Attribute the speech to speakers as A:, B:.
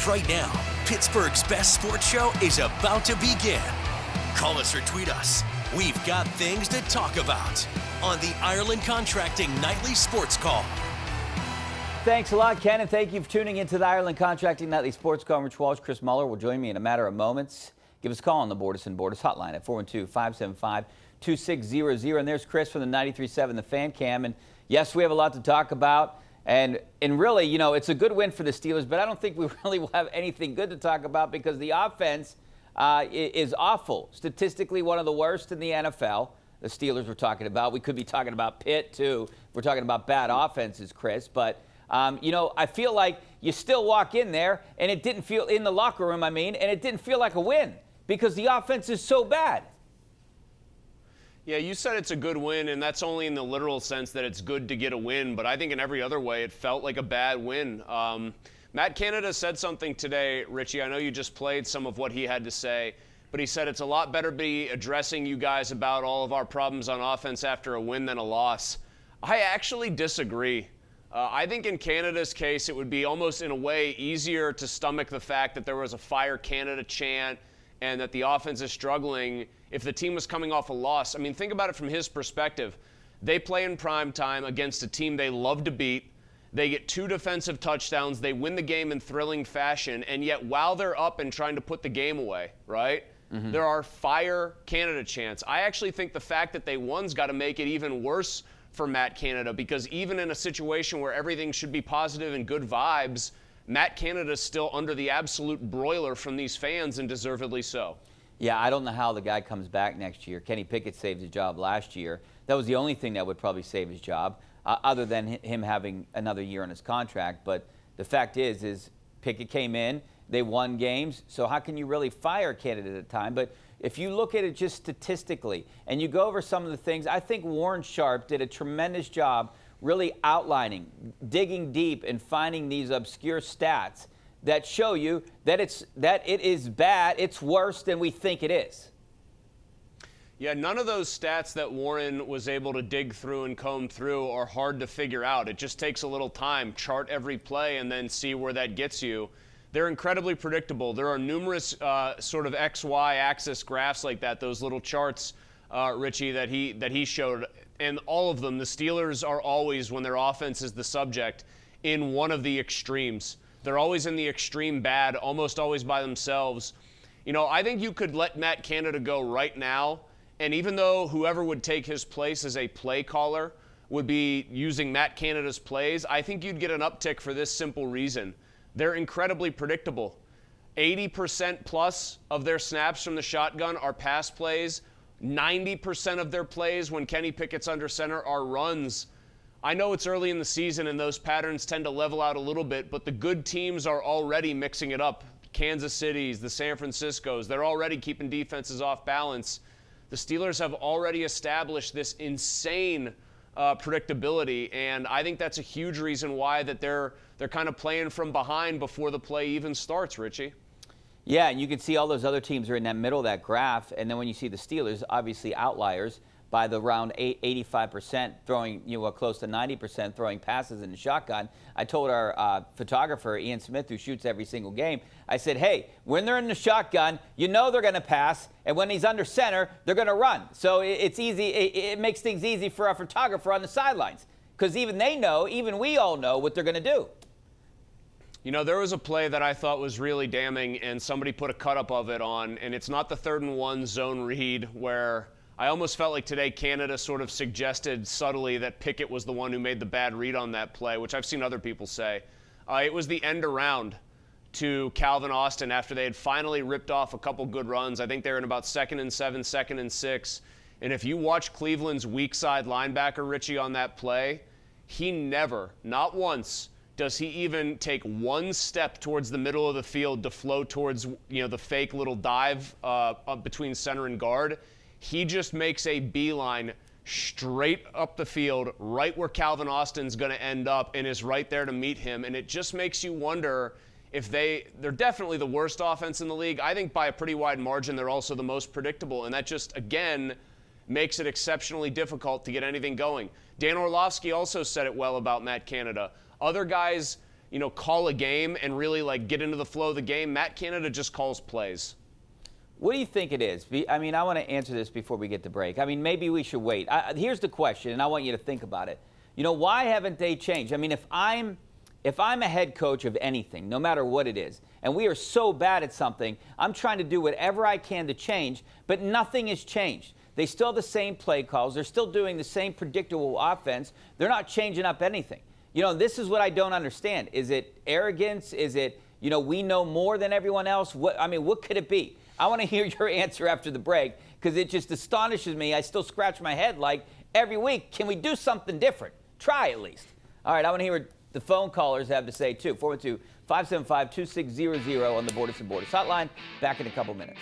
A: Right now, Pittsburgh's best sports show is about to begin. Call us or tweet us. We've got things to talk about on the Ireland Contracting Nightly Sports Call.
B: Thanks a lot, Ken, and thank you for tuning into the Ireland Contracting Nightly Sports Call. Rich Walsh, Chris Mueller will join me in a matter of moments. Give us a call on the Borders and Borders hotline at 412-575-2600. And there's Chris from the 93.7 The Fan Cam. And yes, we have a lot to talk about. And really, you know, it's a good win for the Steelers, but I don't think we really will have anything good to talk about because the offense is awful. Statistically, one of the worst in the NFL. The Steelers we're talking about. We could be talking about Pitt, too. We're talking about bad offenses, Chris. But, you know, I feel like you still walk in there, and it didn't feel, in the locker room, and it didn't feel like a win because the offense is so bad.
C: Yeah, you said it's a good win, and that's only in the literal sense that it's good to get a win. But I think in every other way, it felt like a bad win. Matt Canada said something today, Richie. I know you just played some of what he had to say, but he said it's a lot better to be addressing you guys about all of our problems on offense after a win than a loss. I actually disagree. I think in Canada's case, it would be almost in a way easier to stomach the fact that there was a Fire Canada chant and that the offense is struggling if the team was coming off a loss. I mean, think about it from his perspective. They play in prime time against a team they love to beat. They get 2 defensive touchdowns. They win the game in thrilling fashion. And yet, while they're up and trying to put the game away, right, there are Fire Canada chants. I actually think the fact that they won's got to make it even worse for Matt Canada, because even in a situation where everything should be positive and good vibes, Matt Canada's still under the absolute broiler from these fans, and deservedly so.
B: Yeah, I don't know how the guy comes back next year. Kenny Pickett saved his job last year. That was the only thing that would probably save his job, other than him having another year on his contract. But the fact is Pickett came in, they won games, so how can you really fire Canada at the time? But if you look at it just statistically, and you go over some of the things, I think Warren Sharp did a tremendous job really outlining, digging deep, and finding these obscure stats that show you that it is bad, it's worse than we think it is.
C: Yeah, none of those stats that Warren was able to dig through and comb through are hard to figure out. It just takes a little time. Chart every play and then see where that gets you. They're incredibly predictable. There are numerous sort of XY axis graphs like that, those little charts, Richie, that he showed. And all of them, the Steelers are always, when their offense is the subject, in one of the extremes. They're always in the extreme bad, almost always by themselves. You know, I think you could let Matt Canada go right now, and even though whoever would take his place as a play caller would be using Matt Canada's plays, I think you'd get an uptick for this simple reason. They're incredibly predictable. 80% plus of their snaps from the shotgun are pass plays. 90% of their plays when Kenny Pickett's under center are runs. I know it's early in the season and those patterns tend to level out a little bit, but the good teams are already mixing it up. Kansas City's, the San Francisco's, they're already keeping defenses off balance. The Steelers have already established this insane predictability, and I think that's a huge reason why that they're kind of playing from behind before the play even starts, Richie.
B: Yeah, and you can see all those other teams are in that middle of that graph, and then when you see the Steelers, obviously outliers by the round 85% throwing, close to 90% throwing passes in the shotgun. I told our photographer, Ian Smith, who shoots every single game, I said, hey, when they're in the shotgun, you know they're going to pass, and when he's under center, they're going to run. So it's easy. It makes things easy for our photographer on the sidelines because even we all know what they're going to do.
C: You know, there was a play that I thought was really damning, and somebody put a cut-up of it on, and it's not the 3rd and 1 zone read where I almost felt like today Canada sort of suggested subtly that Pickett was the one who made the bad read on that play, which I've seen other people say. It was the end around to Calvin Austin after they had finally ripped off a couple good runs. I think they were in about 2nd and 7, 2nd and 6. And if you watch Cleveland's weak side linebacker, Richie, on that play, he never, not once, does he even take one step towards the middle of the field to flow towards, the fake little dive between center and guard. He just makes a beeline straight up the field, right where Calvin Austin's going to end up, and is right there to meet him. And it just makes you wonder if they're definitely the worst offense in the league. I think by a pretty wide margin, they're also the most predictable. And that just, again, makes it exceptionally difficult to get anything going. Dan Orlovsky also said it well about Matt Canada. Other guys call a game and really like get into the flow of the game. Matt Canada just calls plays.
B: What do you think it is? I mean, I want to answer this before we get to break. I mean, maybe we should wait. Here's the question, and I want you to think about it. Why haven't they changed? I mean, if I'm a head coach of anything, no matter what it is, and we are so bad at something, I'm trying to do whatever I can to change, but nothing has changed. They still have the same play calls. They're still doing the same predictable offense. They're not changing up anything. This is what I don't understand. Is it arrogance? Is it, we know more than everyone else? What could it be? I want to hear your answer after the break because it just astonishes me. I still scratch my head like every week, can we do something different? Try at least. All right, I want to hear what the phone callers have to say too. 412-575-2600 on the Borders and Borders hotline. Back in a couple minutes.